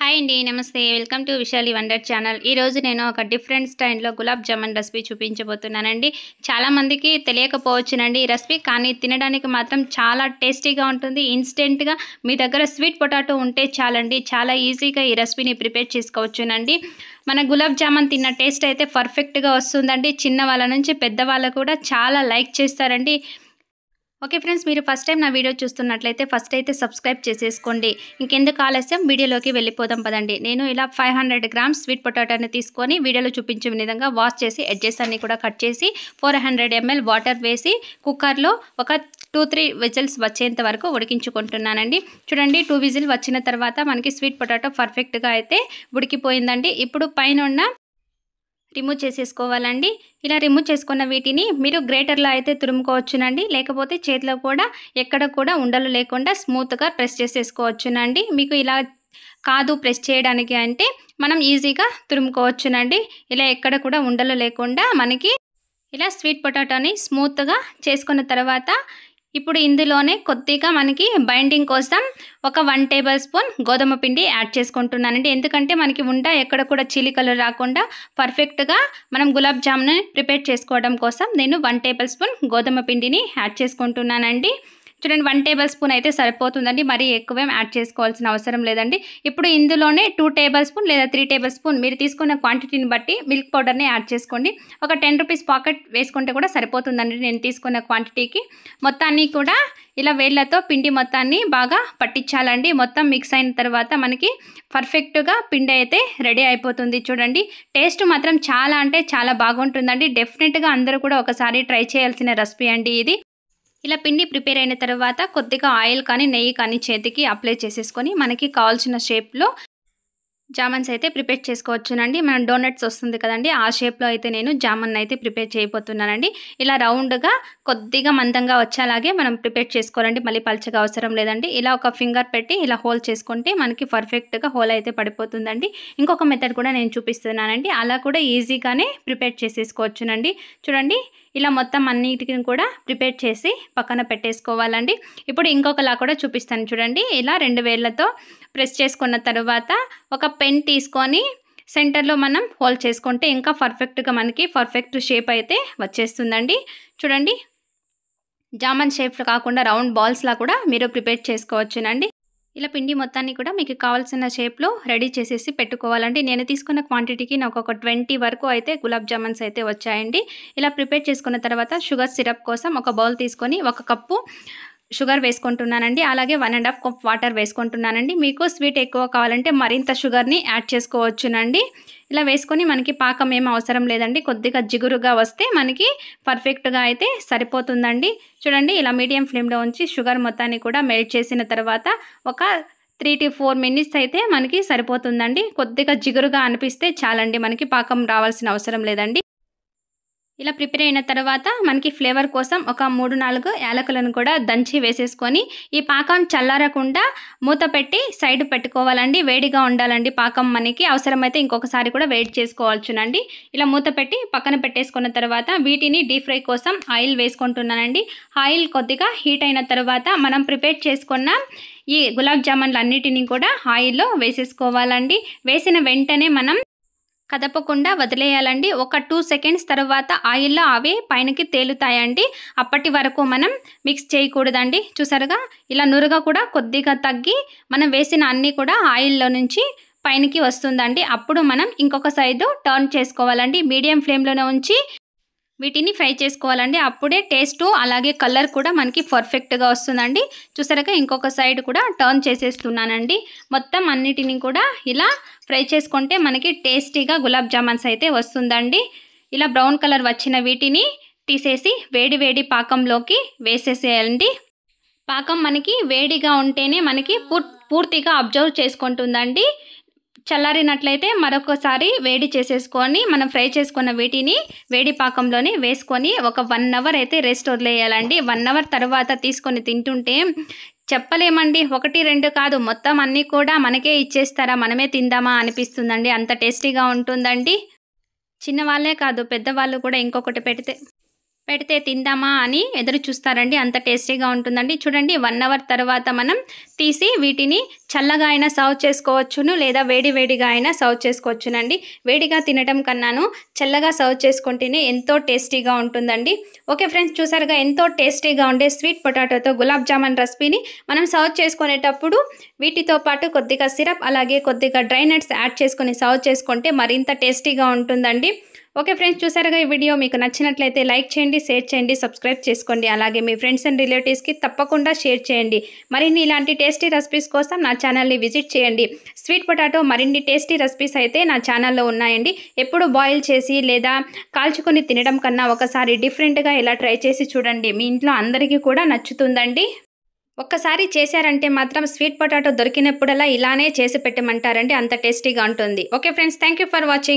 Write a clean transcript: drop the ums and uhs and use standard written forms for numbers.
Hi అండి. నమస్తే. Welcome to Vishali wonder channel. ఈరోజు నేను ఒక డిఫరెంట్ స్టైల్లో గులాబ్ జామున్ రెసిపీ చూపించబోతున్నానండి. చాలామందికి తెలియకపోవచ్చునండి ఈ రెసిపీ, కానీ తినడానికి మాత్రం చాలా టేస్టీగా ఉంటుంది. ఇన్స్టెంట్గా మీ దగ్గర స్వీట్ పొటాటో ఉంటే చాలండి, చాలా ఈజీగా ఈ రెసిపీని ప్రిపేర్ చేసుకోవచ్చునండి. మన గులాబ్ జామున్ తిన్న టేస్ట్ అయితే పర్ఫెక్ట్గా వస్తుందండి. చిన్న వాళ్ళ నుంచి పెద్దవాళ్ళు కూడా చాలా లైక్ చేస్తారండి. ఓకే ఫ్రెండ్స్, మీరు ఫస్ట్ టైం నా వీడియో చూస్తున్నట్లయితే ఫస్ట్ అయితే సబ్స్క్రైబ్ చేసేసుకోండి. ఇంకెందుకు ఆలస్యం, వీడియోలోకి వెళ్ళిపోదాం పదండి. నేను ఇలా 500 గ్రామ్స్ స్వీట్ పొటాటోని తీసుకొని వీడియోలో చూపించిన విధంగా వాష్ చేసి ఎడ్జెస్ అన్ని కూడా కట్ చేసి 400 ml వాటర్ వేసి కుక్కర్లో ఒక 2-3 విజిల్స్ వచ్చేంత వరకు ఉడికించుకుంటున్నానండి. చూడండి, 2 విజిల్ వచ్చిన తర్వాత మనకి స్వీట్ పొటాటో పర్ఫెక్ట్గా అయితే ఉడికిపోయిందండి. ఇప్పుడు పైన ఉన్న రిమూవ్ చేసేసుకోవాలండి. ఇలా రిమూవ్ చేసుకున్న వీటిని మీరు గ్రేటర్లో అయితే తురుముకోవచ్చునండి, లేకపోతే చేతిలో కూడా ఎక్కడ కూడా ఉండలు లేకుండా స్మూత్గా ప్రెస్ చేసేసుకోవచ్చునండి. మీకు ఇలా కాదు ప్రెస్ చేయడానికి అంటే మనం ఈజీగా తురుముకోవచ్చునండి. ఇలా ఎక్కడ కూడా ఉండలు లేకుండా మనకి ఇలా స్వీట్ పొటాటోని స్మూత్గా చేసుకున్న తర్వాత ఇప్పుడు ఇందులోనే కొద్దిగా మనకి బైండింగ్ కోసం ఒక 1 టేబుల్ స్పూన్ గోధుమ పిండి యాడ్ చేసుకుంటున్నానండి. ఎందుకంటే మనకి ఎక్కడ కూడా చీలికలు రాకుండా పర్ఫెక్ట్గా మనం గులాబ్ జామున్ ప్రిపేర్ చేసుకోవడం కోసం నేను 1 టేబుల్ స్పూన్ గోధుమ పిండిని యాడ్ చేసుకుంటున్నానండి. చూడండి, 1 టేబుల్ స్పూన్ అయితే సరిపోతుందండి, మరీ ఎక్కువేం యాడ్ చేసుకోవాల్సిన అవసరం లేదండి. ఇప్పుడు ఇందులోనే 2 టేబుల్ స్పూన్ లేదా 3 టేబుల్ స్పూన్ మీరు తీసుకున్న క్వాంటిటీని బట్టి మిల్క్ పౌడర్ని యాడ్ చేసుకోండి. ఒక 10 రూపీస్ పాకెట్ వేసుకుంటే కూడా సరిపోతుందండి నేను తీసుకున్న క్వాంటిటీకి. మొత్తాన్ని కూడా ఇలా వేళ్ళతో పిండి మొత్తాన్ని బాగా పట్టించాలండి. మొత్తం మిక్స్ అయిన తర్వాత మనకి పర్ఫెక్ట్గా పిండి అయితే రెడీ అయిపోతుంది. చూడండి, టేస్ట్ మాత్రం చాలా అంటే చాలా బాగుంటుందండి. డెఫినెట్గా అందరూ కూడా ఒకసారి ట్రై చేయాల్సిన రెసిపీ అండి ఇది. ఇలా పిండి ప్రిపేర్ అయిన తర్వాత కొద్దిగా ఆయిల్ కానీ నెయ్యి కానీ చేతికి అప్లై చేసేసుకొని మనకి కావాల్సిన షేప్లో జామన్స్ అయితే ప్రిపేర్ చేసుకోవచ్చునండి. మనం డోనట్స్ వస్తుంది కదండి, ఆ షేప్లో అయితే నేను జామన్ అయితే ప్రిపేర్ చేయబోతున్నానండి. ఇలా రౌండ్గా కొద్దిగా మందంగా వచ్చేలాగే మనం ప్రిపేర్ చేసుకోవాలండి, మళ్ళీ పలచగా అవసరం లేదండి. ఇలా ఒక ఫింగర్ పెట్టి ఇలా హోల్ చేసుకుంటే మనకి పర్ఫెక్ట్గా హోల్ అయితే పడిపోతుందండి. ఇంకొక మెథడ్ కూడా నేను చూపిస్తున్నానండి, అలా కూడా ఈజీగానే ప్రిపేర్ చేసేసుకోవచ్చునండి. చూడండి, ఇలా మొత్తం అన్నిటిని కూడా ప్రిపేర్ చేసి పక్కన పెట్టేసుకోవాలండి. ఇప్పుడు ఇంకొకలా కూడా చూపిస్తాను. చూడండి, ఇలా 2 వేళ్ళతో ప్రెస్ చేసుకున్న తర్వాత ఒక పెన్ తీసుకొని సెంటర్లో మనం హోల్ చేసుకుంటే ఇంకా పర్ఫెక్ట్గా మనకి పర్ఫెక్ట్ షేప్ అయితే వచ్చేస్తుందండి. చూడండి, జామన్ షేప్ కాకుండా రౌండ్ బాల్స్లా కూడా మీరు ప్రిపేర్ చేసుకోవచ్చునండి. ఇలా పిండి మొత్తాన్ని కూడా మీకు కావాల్సిన షేప్లో రెడీ చేసేసి పెట్టుకోవాలండి. నేను తీసుకున్న క్వాంటిటీకి నాకు ఒక 20 వరకు అయితే గులాబ్ జామున్స్ అయితే వచ్చాయండి. ఇలా ప్రిపేర్ చేసుకున్న తర్వాత షుగర్ సిరప్ కోసం ఒక బౌల్ తీసుకొని 1 కప్పు షుగర్ వేసుకుంటున్నానండి. అలాగే 1.5 కప్ వాటర్ వేసుకుంటున్నానండి. మీకు స్వీట్ ఎక్కువ కావాలంటే మరింత షుగర్ని యాడ్ చేసుకోవచ్చునండి. ఇలా వేసుకొని మనకి పాకం ఏం అవసరం లేదండి, కొద్దిగా జిగురుగా వస్తే మనకి పర్ఫెక్ట్గా అయితే సరిపోతుందండి. చూడండి, ఇలా మీడియం ఫ్లేమ్లో ఉంచి షుగర్ మొత్తాన్ని కూడా మెల్ట్ చేసిన తర్వాత ఒక 3 to 4 మినిట్స్ అయితే మనకి సరిపోతుందండి. కొద్దిగా జిగురుగా అనిపిస్తే చాలండి, మనకి పాకం రావాల్సిన అవసరం లేదండి. ఇలా ప్రిపేర్ అయిన తర్వాత మనకి ఫ్లేవర్ కోసం ఒక 3-4 యాలకులను కూడా దంచి వేసేసుకొని ఈ పాకం చల్లారకుండా మూత పెట్టి సైడ్ పెట్టుకోవాలండి. వేడిగా ఉండాలండి పాకం, మనకి అవసరమైతే ఇంకొకసారి కూడా వేడి చేసుకోవచ్చునండి. ఇలా మూత పెట్టి పక్కన పెట్టేసుకున్న తర్వాత వీటిని డీప్ ఫ్రై కోసం ఆయిల్ వేసుకుంటున్నానండి. ఆయిల్ కొద్దిగా హీట్ అయిన తర్వాత మనం ప్రిపేర్ చేసుకున్న ఈ గులాబ్ జామున్లు అన్నిటినీ కూడా ఆయిల్లో వేసేసుకోవాలండి. వేసిన వెంటనే మనం కదపకుండా వదిలేయాలండి. ఒక 2 సెకండ్స్ తర్వాత ఆయిల్లో అవే పైనకి తేలుతాయండి. అప్పటి వరకు మనం మిక్స్ చేయకూడదండి. చూసారుగా, ఇలా నురుగ కూడా కొద్దిగా తగ్గి మనం వేసిన అన్నీ కూడా ఆయిల్లో నుంచి పైనకి వస్తుందండి. అప్పుడు మనం ఇంకొక సైడు టర్న్ చేసుకోవాలండి. మీడియం ఫ్లేమ్లోనే ఉంచి వీటిని ఫ్రై చేసుకోవాలండి. అప్పుడే టేస్ట్ అలాగే కలర్ కూడా మనకి పర్ఫెక్ట్గా వస్తుందండి. చూసారుగా, ఇంకొక సైడ్ కూడా టర్న్ చేసేస్తున్నానండి. మొత్తం అన్నిటిని కూడా ఇలా ఫ్రై చేసుకుంటే మనకి టేస్టీగా గులాబ్ జామున్స్ అయితే వస్తుందండి. ఇలా బ్రౌన్ కలర్ వచ్చిన వీటిని తీసేసి వేడి వేడి పాకంలోకి వేసేసేయాలండి. పాకం మనకి వేడిగా ఉంటేనే మనకి పూర్తిగా అబ్జర్వ్ చేసుకుంటుందండి. చల్లారినట్లయితే మరొకసారి వేడి చేసేసుకొని మనం ఫ్రై చేసుకున్న వీటిని వేడి పాకంలోనే వేసుకొని ఒక 1 అవర్ అయితే రెస్ట్ వదిలేయాలండి. 1 అవర్ తర్వాత తీసుకొని తింటుంటే చెప్పలేమండి, 1, 2 కాదు, మొత్తం అన్నీ కూడా మనకే ఇచ్చేస్తారా, మనమే తిందామా అనిపిస్తుందండి. అంత టేస్టీగా ఉంటుందండి. చిన్నవాళ్ళే కాదు, పెద్దవాళ్ళు కూడా ఇంకొకటి పెడితే తిందామా అని ఎదురు చూస్తారండి, అంత టేస్టీగా ఉంటుందండి. చూడండి, 1 అవర్ తర్వాత మనం తీసి వీటిని చల్లగా అయినా సర్వ్ చేసుకోవచ్చును, లేదా వేడి వేడిగా అయినా సర్వ్ చేసుకోవచ్చునండి. వేడిగా తినడం కన్నాను చల్లగా సర్వ్ చేసుకుంటేనే ఎంతో టేస్టీగా ఉంటుందండి. ఓకే ఫ్రెండ్స్, చూసారుగా ఎంతో టేస్టీగా ఉండే స్వీట్ పొటాటోతో గులాబ్ జామున్ రెసిపీని మనం సర్వ్ చేసుకునేటప్పుడు వీటితో పాటు కొద్దిగా సిరప్ అలాగే కొద్దిగా డ్రై నట్స్ యాడ్ చేసుకొని సర్వ్ చేసుకుంటే మరింత టేస్టీగా ఉంటుందండి. ఓకే ఫ్రెండ్స్, చూసారుగా ఈ వీడియో మీకు నచ్చినట్లయితే లైక్ చేయండి, షేర్ చేయండి, సబ్స్క్రైబ్ చేసుకోండి. అలాగే మీ ఫ్రెండ్స్ అండ్ రిలేటివ్స్కి తప్పకుండా షేర్ చేయండి. మరిన్ని ఇలాంటి టేస్టీ రెసిపీస్ కోసం నా ఛానల్ని విజిట్ చేయండి. స్వీట్ పొటాటో మరిన్ని టేస్టీ రెసిపీస్ అయితే నా ఛానల్లో ఉన్నాయండి. ఎప్పుడు బాయిల్ చేసి లేదా కాల్చుకొని తినడం కన్నా ఒకసారి డిఫరెంట్గా ఇలా ట్రై చేసి చూడండి. మీ ఇంట్లో అందరికీ కూడా నచ్చుతుందండి. ఒక్కసారి చేశారంటే మాత్రం స్వీట్ పొటాటో దొరికినప్పుడల్లా ఇలానే చేసి పెట్టమంటారండి. అంత టేస్టీగా ఉంటుంది. Okay friends, thank you for watching.